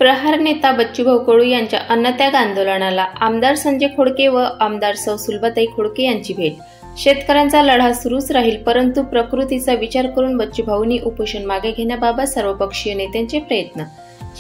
प्रहार नेता बच्चूभाऊ कडू यांच्या अन्नत्याग आंदोलनाला आमदार संजय खोडके व आमदार सौ सुलभाताई खोडके यांची भेट। शेतकऱ्यांचा लढा सुरूच राहील, परंतु प्रकृतीचा विचार करून बच्चूभाऊंनी उपोषण मागे घेण्याबाबत सर्वपक्षीय नेत्यांचे प्रयत्न।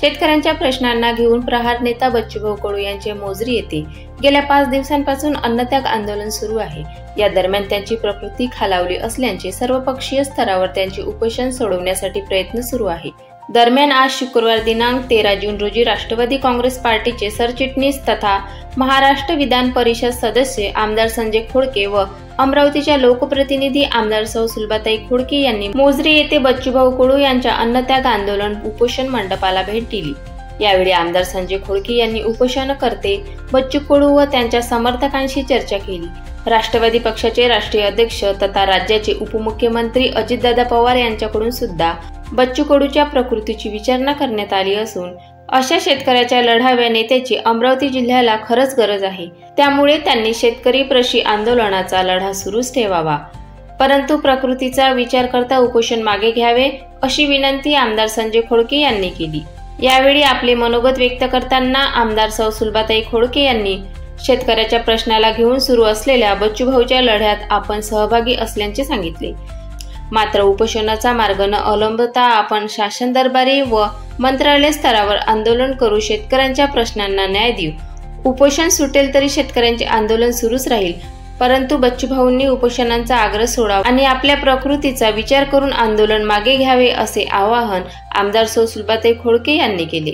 शेतकऱ्यांच्या प्रश्नांना घेऊन प्रहार नेता बच्चूभाऊ कडू यांचे मोजरी येथे गेल्या 5 दिवसांपासून अन्नत्याग आंदोलन सुरू आहे। या दरम्यान त्यांची प्रकृती खालावली असल्याचे सर्वपक्षीय स्तरावर त्यांचे उपोषण सोडवण्यासाठी प्रयत्न सुरू आहे। दरम्यान आज शुक्रवार दिनांक 13 जून रोजी राष्ट्रवादी काँग्रेस पार्टीचे सरचिटणीस तथा महाराष्ट्र विधान परिषद सदस्य आमदार संजय खोडके व अमरावतीच्या लोकप्रतिनिधी आमदार सौ सुलभाताई खोडके यांनी मोजरी येथे बच्चूभाऊ कडू यांच्या अन्नत्याग आंदोलन उपोषण मंडपाला भेट दिली। यावेळी आमदार संजय खोडके यांनी उपोषणकर्ते बच्चू कडू व त्यांच्या समर्थकांशी चर्चा केली। राष्ट्रवादी पक्षाचे राष्ट्रीय अध्यक्ष तथा राज्याचे उपमुख्यमंत्री अजितदादा पवार यांच्याकडून सुद्धा बच्चू कडूच्या प्रकृतीची विचारणा करण्यात आली असून अशा शेतकऱ्याच्या लढाव्या नेत्याची अमरावती जिल्ह्याला खरंच गरज आहे। त्यामुळे त्यांनी शेतकरी प्रशी आंदोलनाचा लढा सुरूच ठेवावा, परंतु प्रकृतीचा विचार करता उपोषण मागे घ्यावे अशी विनंती आमदार संजय खोडके यांनी केली। यावेळी आपले मनोगत व्यक्त करताना आमदार सौ सुलभाताई खोडके यांनी शेतकऱ्याच्या प्रश्नाला घेऊन सुरू असलेल्या बच्चूभाऊच्या लढ्यात आपण सहभागी असल्याचे सांगितले। मात्र उपोषणाचा मार्ग न अवलंबता आपण शासन दरबारी व मंत्रालय स्तरावर आंदोलन करू, शेतकऱ्यांच्या प्रश्नांना न्याय देऊ। उपोषण सुटेल तरी शेतकऱ्यांचे आंदोलन सुरूच राहील, परंतु बच्चूभाऊंनी उपोषणाचा आग्रह सोडावा आणि आपल्या प्रकृतीचा विचार करून आंदोलन मागे घ्यावे असे आवाहन आमदार सौ सुलभाताई खोडके यांनी केले।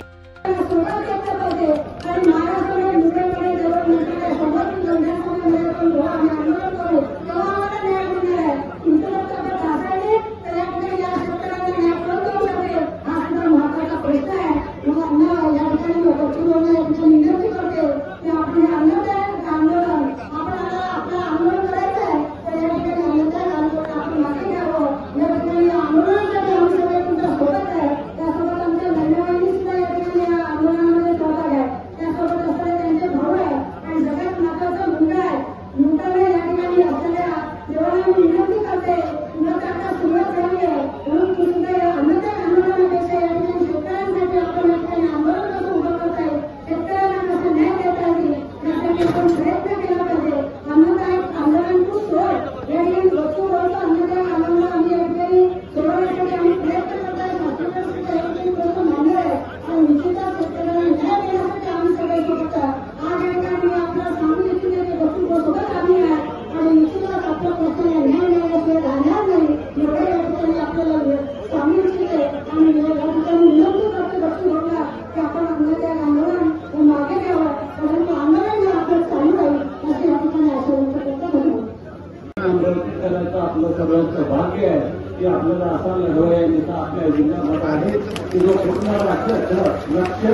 आपलं सगळ्यांचं भाग्य आहे की आपल्याला असा लढवाय नेता आपल्या जिल्ह्यात आहे की जो पूर्ण लक्ष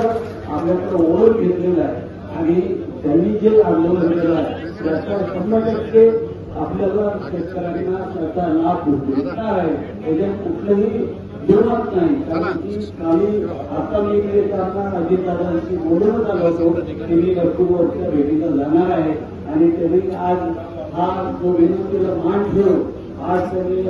आपल्याकडे ओळख घेतलेलं आहे आणि त्यांनी जे आंदोलन केलं आहे त्याचा 100% आपल्याला शेतकऱ्यांना त्याचा लाभ भेटणार आहे। त्याच्यात कुठलंही जीवनात नाही, कारण की काली आता मी येताना अजितदादांशी बोलून आलो होतो की मी बच्चूभाऊच्या भेटीला जाणार आहे आणि त्यांनी आज हा जो विनंतीला मान ठेवून आज त्यांनी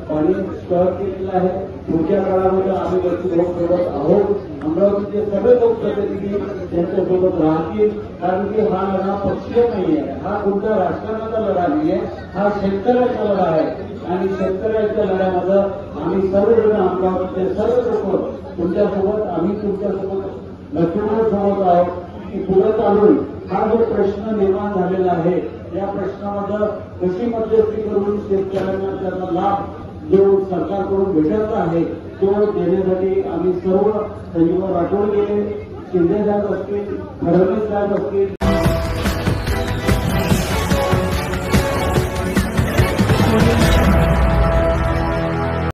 पाणी स्टॉक केलेला आहे। पुढच्या काळामध्ये आम्ही बच्चूभाऊसोबत आहोत, अमरावतीचे सगळे लोकप्रतिनिधी त्यांच्यासोबत राहतील, कारण की हा लढा पक्षीय नाही आहे, हा कोणत्या राजकारणाचा लढा नाही आहे, हा शेतकऱ्याचा लढा आहे आणि शेतकऱ्याच्या लढ्यामध्ये आम्ही सर्वजण अमरावतीचे सर्व लोक तुमच्यासोबत, आम्ही तुमच्यासोबत बच्चूभाऊसोबत आहोत की पुढे चालून हा जो प्रश्न निर्माण झालेला आहे या प्रश्नामध्ये कशी मध्यस्थी करून शेतकऱ्यांना त्याचा लाभ जो सरकारकडून भेटत आहे तो देण्यासाठी आम्ही सर्व संजीव राठोड गेले, शिंदे साहेब असतील, फडणवीस साहेब असतील,